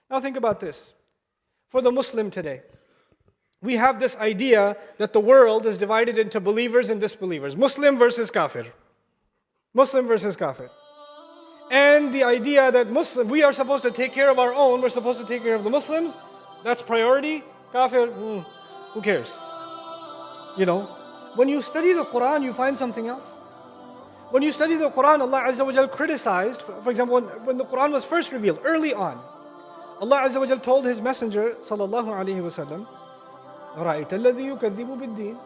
Now think about this. For the Muslim today, we have this idea that the world is divided into believers and disbelievers. Muslim versus kafir. Muslim versus kafir. And the idea that we are supposed to take care of our own, we're supposed to take care of the Muslims, that's priority. Kafir, who cares? You know, when you study the Quran, you find something else. When you study the Quran, Allah Azza wa Jal criticized, for example, when the Quran was first revealed, early on, Allah Azza wa Jal told His Messenger, sallallahu alayhi wa sallam, أَرَأَيْتَ الَّذِي يُكَذِّبُ بِالدِّينِ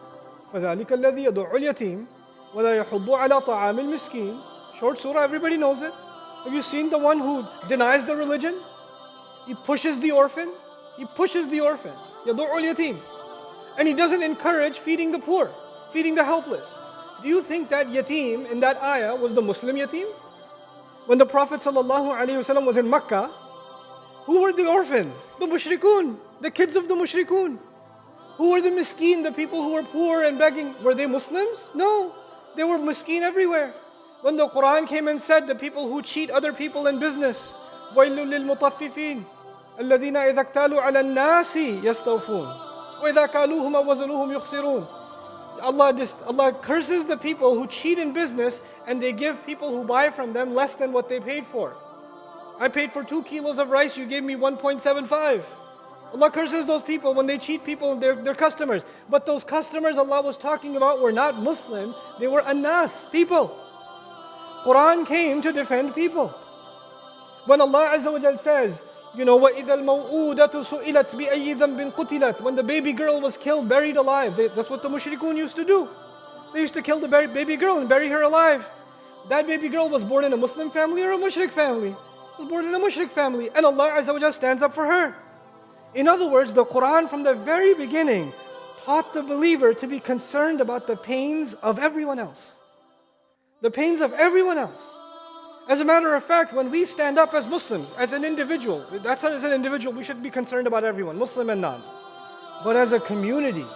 فَذَلِكَ الَّذِي يَدُعُّ الْيَتِيمِ وَلَا يَحُضُّ عَلَى طَعَامِ الْمِسْكِينِ. Short surah, everybody knows it. Have you seen the one who denies the religion? He pushes the orphan. He pushes the orphan. يَدُعُّ الْيَتِيمِ. And he doesn't encourage feeding the poor, feeding the helpless. Do you think that yatim in that ayah was the Muslim yatim? When the Prophet ﷺ was in Makkah, who were the orphans? The mushrikun, the kids of the mushrikun. Who were the miskeen, the people who were poor and begging? Were they Muslims? No, they were miskeen everywhere. When the Quran came and said the people who cheat other people in business, وَيْلٌ لِلْمُطَفِّفِينَ الَّذِينَ إِذَا اكْتَالُوا عَلَى النَّاسِ يَسْتَوْفُونَ وَإِذَا كَالُوهُمْ وَزَنُوهُمْ يُخْسِرُونَ. Allah curses the people who cheat in business and they give people who buy from them less than what they paid for. I paid for 2 kilos of rice, you gave me 1.75. Allah curses those people when they cheat people, their customers. But those customers Allah was talking about were not Muslim, they were annas, people. Quran came to defend people. When Allah Azza wa Jal says, you know, وَإِذَا الْمَوْءُودَةُ سُئِلَتْ بِأَيِّ ذَنْبٍ قُتِلَتْ. When the baby girl was killed, buried alive. That's what the mushrikun used to do. They used to kill the baby girl and bury her alive. That baby girl was born in a Muslim family or a mushrik family? Was born in a mushrik family. And Allah Azza wa Jal stands up for her. In other words, the Quran from the very beginning taught the believer to be concerned about the pains of everyone else. The pains of everyone else. As a matter of fact, when we stand up as Muslims, as an individual, as an individual, we should be concerned about everyone, Muslim and non. But as a community,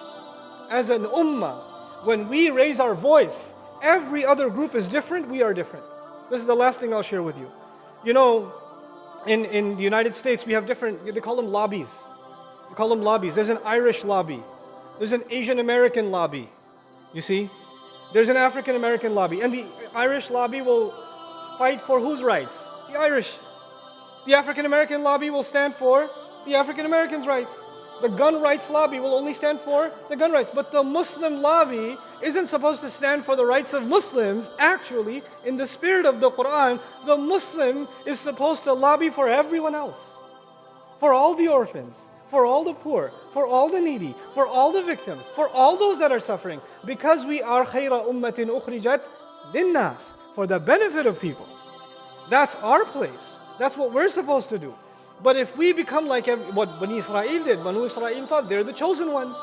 as an ummah, when we raise our voice, every other group is different, we are different. This is the last thing I'll share with you. You know, in the United States, we have different, they call them lobbies. They call them lobbies. There's an Irish lobby. There's an Asian American lobby. You see? There's an African American lobby. And the Irish lobby will fight for whose rights? The Irish. The African American lobby will stand for the African Americans' rights. The gun rights lobby will only stand for the gun rights. But the Muslim lobby isn't supposed to stand for the rights of Muslims. Actually, in the spirit of the Quran, the Muslim is supposed to lobby for everyone else. For all the orphans, for all the poor, for all the needy, for all the victims, for all those that are suffering. Because we are khayra ummatin ukhrijat linnas, for the benefit of people. That's our place. That's what we're supposed to do. But if we become like what Bani Israel did, Banu Israel thought they're the chosen ones.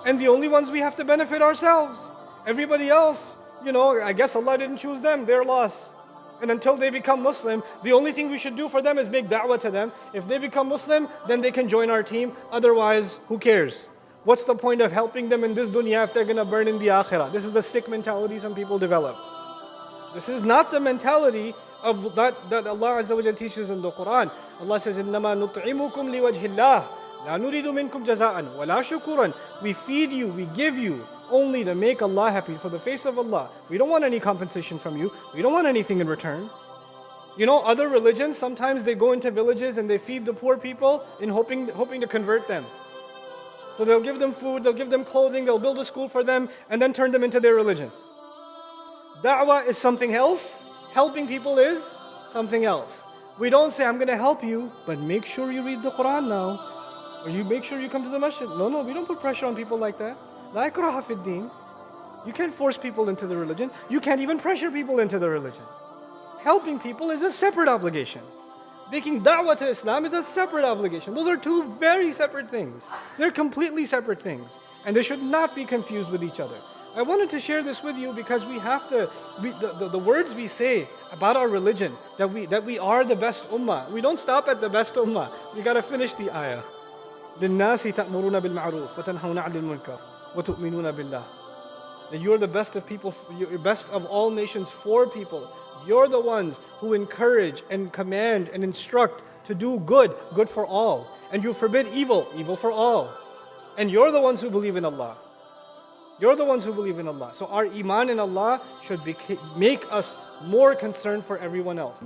And the only ones we have to benefit ourselves. Everybody else, you know, I guess Allah didn't choose them, they're lost. And until they become Muslim, the only thing we should do for them is make da'wah to them. If they become Muslim, then they can join our team. Otherwise, who cares? What's the point of helping them in this dunya if they're going to burn in the akhirah? This is the sick mentality some people develop. This is not the mentality of that Allah Azza wa Jal teaches in the Quran. Allah says, إِنَّمَا نُطْعِمُكُمْ لِوَجْهِ اللَّهِ لَا نُرِيدُ مِنْكُمْ جَزَاءً وَلَا شُكُورًا. We feed you, we give you only to make Allah happy, for the face of Allah. We don't want any compensation from you. We don't want anything in return. You know, other religions, sometimes they go into villages and they feed the poor people in hoping to convert them. So they'll give them food, they'll give them clothing, they'll build a school for them, and then turn them into their religion. Da'wah is something else. Helping people is something else. We don't say, I'm going to help you, but make sure you read the Quran now. Or you make sure you come to the masjid. No, we don't put pressure on people like that. La ikraha fid din. You can't force people into the religion. You can't even pressure people into the religion. Helping people is a separate obligation. Making da'wah to Islam is a separate obligation. Those are two very separate things. They're completely separate things. And they should not be confused with each other. I wanted to share this with you because we have to, the words we say about our religion, that we are the best ummah. We don't stop at the best ummah. We got to finish the ayah. لِلنَّاسِ تَأْمُرُونَ بِالْمَعْرُوفِ وَتَنْهَوْنَ عَنِ الْمُنْكَرِ وَتُؤْمِنُونَ بِاللَّهِ. That you are the best of people, you're best of all nations for people. You're the ones who encourage and command and instruct to do good, good for all. And you forbid evil, evil for all. And you're the ones who believe in Allah. You're the ones who believe in Allah. So our iman in Allah should make us more concerned for everyone else.